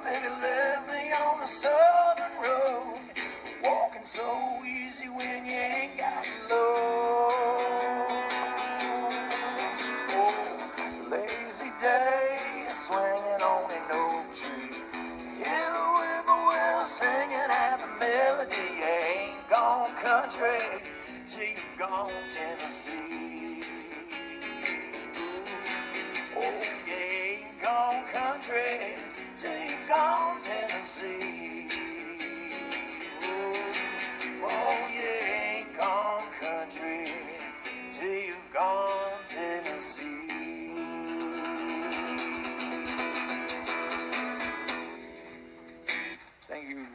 My baby left me on the southern road, walking so easy when you ain't got love. Oh, lazy day, swinging on an oak tree. Hear the whippoorwill singing happy melody. You ain't gone country till you've gone Tennessee. Oh, you ain't gone country till you've gone Tennessee. Oh, you ain't gone country till you've gone Tennessee. Thank you.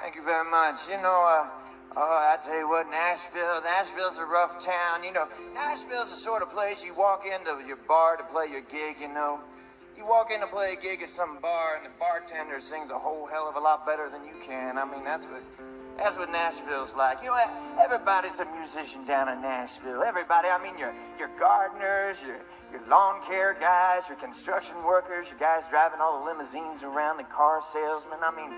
Thank you very much. You know, I tell you what, Nashville's a rough town. You know, Nashville's the sort of place you walk into your bar to play your gig, you know. You walk in to play a gig at some bar and the bartender sings a whole hell of a lot better than you can. I mean, that's what Nashville's like. You know, everybody's a musician down in Nashville. Everybody, I mean, your gardeners, your lawn care guys, your construction workers, your guys driving all the limousines around, the car salesmen. I mean,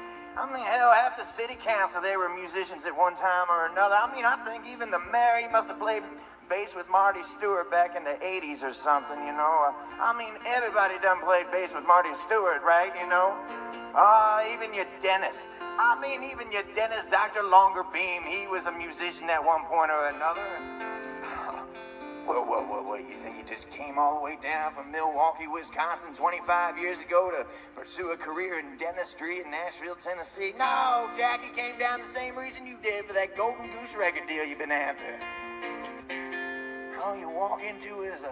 hell, half the city council, they were musicians at one time or another. I mean, I think even the mayor, he must have played bass with Marty Stewart back in the 80s or something, you know. I mean, everybody done played bass with Marty Stewart, right, you know? Even your dentist. I mean, even your dentist, Dr. Longerbeam, he was a musician at one point or another. Well, you think he just came all the way down from Milwaukee, Wisconsin 25 years ago to pursue a career in dentistry in Nashville, Tennessee? No, Jack, he came down the same reason you did, for that Golden Goose record deal you've been after. All you walk into his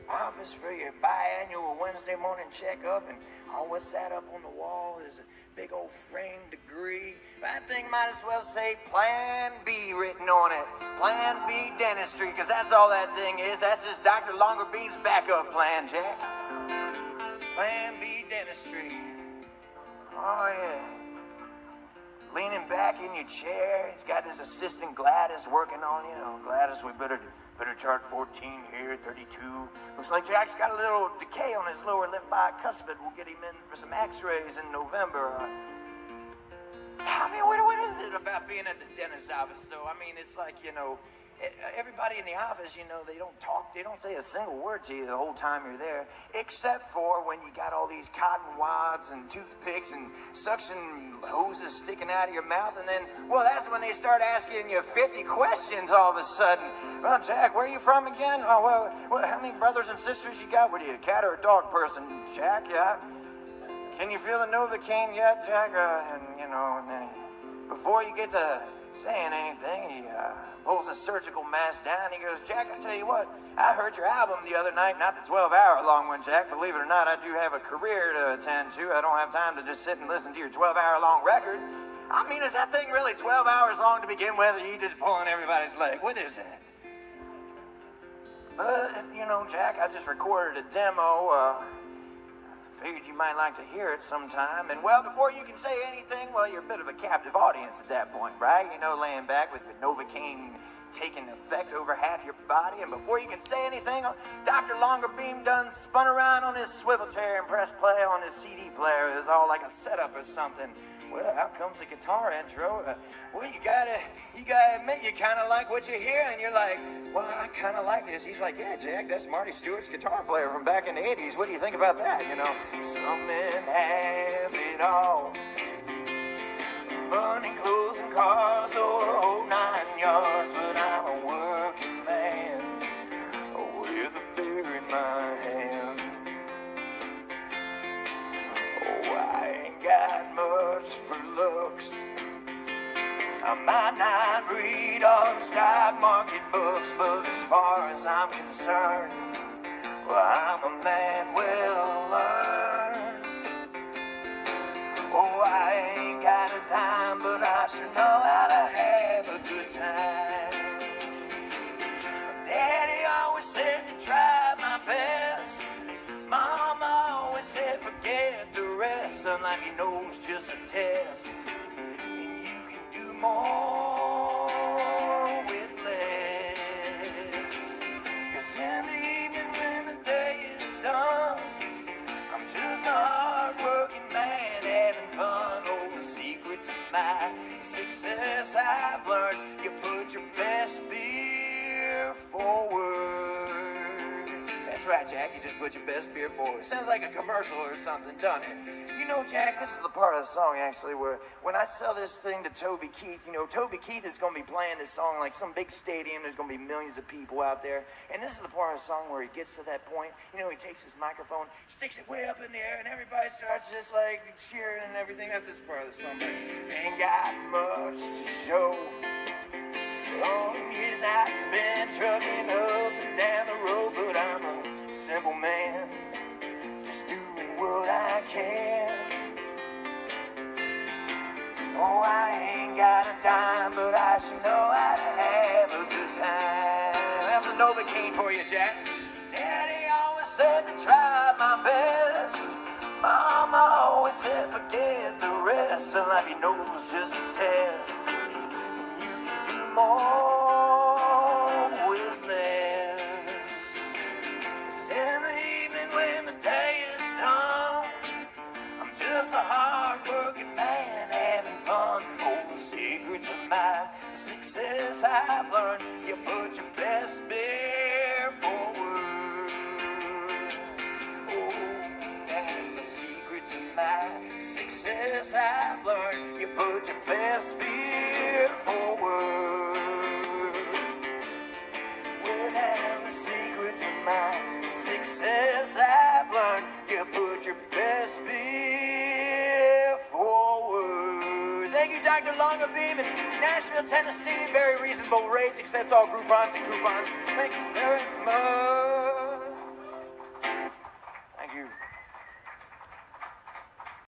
office for your biannual Wednesday morning checkup, and always sat up on the wall is a big old framed degree. That thing might as well say Plan B written on it. Plan B dentistry, because that's all that thing is. That's just Dr. Longerbeam's backup plan, Jack. Plan B dentistry. Oh, yeah. Leaning back in your chair, he's got his assistant Gladys working on you. Oh, Gladys, we better chart 14 here, 32. Looks like Jack's got a little decay on his lower left bicuspid. We'll get him in for some x-rays in November. I mean, what is it about being at the dentist's office, though? I mean, it's like, you know, everybody in the office, you know, they don't talk, they don't say a single word to you the whole time you're there, except for when you got all these cotton wads and toothpicks and suction hoses sticking out of your mouth, and then, well, that's when they start asking you 50 questions all of a sudden. Well, Jack, where are you from again? Oh, well, how many brothers and sisters you got? What are you, a cat or a dog person? Jack, yeah? Can you feel the Novocaine yet, Jack? And, you know, and then before you get to saying anything, he pulls a surgical mask down. He goes, Jack, I tell you what, I heard your album the other night, not the 12-hour long one, Jack. Believe it or not, I do have a career to attend to. I don't have time to just sit and listen to your 12-hour long record. I mean, is that thing really 12 hours long to begin with, or are you just pulling everybody's leg? What is it? But, you know, Jack, I just recorded a demo. Figured you might like to hear it sometime. And, well, before you can say anything, well, you're a bit of a captive audience at that point, right? You know, laying back with your Novocaine taking effect over half your body. And before you can say anything, Dr. Longerbeam done spun around on his swivel chair and pressed play on his CD player. It was all like a setup or something. Well, out comes the guitar intro. Well, you gotta admit you kind of like what you hear, and you're like, well, I kind of like this. He's like, yeah, Jack, that's Marty Stewart's guitar player from back in the 80s. What do you think about that, you know? Some men have it all. Money, clothes, and cars, or a whole 9 yards. But I'm a working man with a beer in my hand. I ain't got much for looks. I might not read all the stock market books, but as far as I'm concerned, well, I'm a man well learned. Oh, I ain't got a dime, but I sure know how to have a good time. Daddy always said to try my best. Mama always said forget the rest. Son, like he knows just a test. And you can do more with less. 'Cause in the evening when the day is done, come to some my success I've learned, you put your best beer forward. That's right, Jack, you just put your best beer forward. Sounds like a commercial or something, doesn't it? You know, Jack, this is the part of the song, actually, where when I sell this thing to Toby Keith, you know, Toby Keith is going to be playing this song like some big stadium. There's going to be millions of people out there. And this is the part of the song where he gets to that point. You know, he takes his microphone, sticks it way up in the air, and everybody starts just like cheering and everything. That's this part of the song. But ain't got much to show. Long years I spent trucking up and down the road, but I'm a simple man, just doing what I can. Oh, I ain't got a dime, but I sure know I'd have a good time. That's a Novocaine for you, Jack. Daddy always said to try my best. Mama always said forget the rest. And life you know is just a test. You can do more with less. In the evening when the day is done, I'm just a hard-working man having fun. Oh, the secret to my success I've learned, you put your best beer forward. Oh, and the secret to my success I've learned, you put your best beer forward. Well, and the secret to my success I've learned, you put your best beer forward. Thank you, Dr. Longabeam in Nashville, Tennessee. Very reasonable rates, except all Groupons and coupons. Thank you very much.